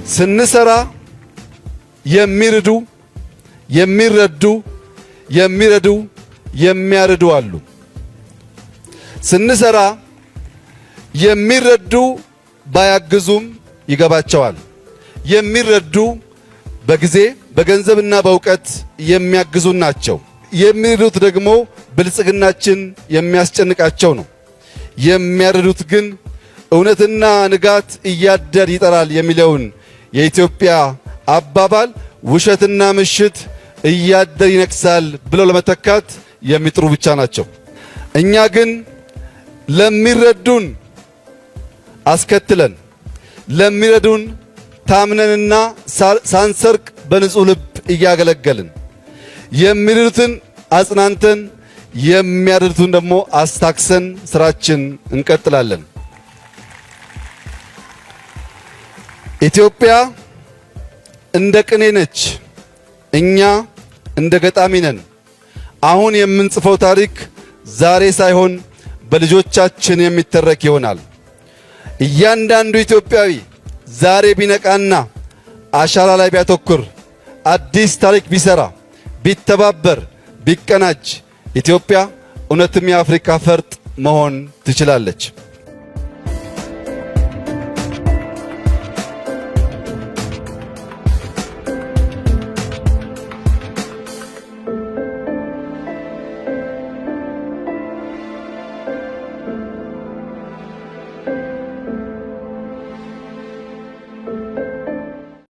ስንሰራ የሚረዱ የሚረዱ የሚረዱ የሚያረዱ አሉ። ስንሰራ የሚረዱ ባያግዙም ይገባቸዋል። የሚረዱ በጊዜ በገንዘብና በእውቀት የሚያግዙ ናቸው። የሚረዱት ደግሞ ብልጽግናችን የሚያስጨንቃቸው ነው። የሚያረዱት ግን እውነትና ንጋት እያደር ይጠራል የሚለውን የኢትዮጵያ አባባል ውሸትና ምሽት እያደር ይነግሳል ብለው ለመተካት የሚጥሩ ብቻ ናቸው። እኛ ግን ለሚረዱን አስከትለን ለሚረዱን ታምነንና ሳንሰርቅ በንጹህ ልብ እያገለገልን የሚረዱትን አጽናንተን የሚያረዱትን ደግሞ አስታክሰን ስራችን እንቀጥላለን። ኢትዮጵያ እንደ ቅኔ ነች፣ እኛ እንደ ገጣሚ ነን። አሁን የምንጽፈው ታሪክ ዛሬ ሳይሆን በልጆቻችን የሚተረክ ይሆናል። እያንዳንዱ ኢትዮጵያዊ ዛሬ ቢነቃና አሻራ ላይ ቢያተኩር፣ አዲስ ታሪክ ቢሰራ፣ ቢተባበር፣ ቢቀናጅ ኢትዮጵያ እውነትም የአፍሪካ ፈርጥ መሆን ትችላለች።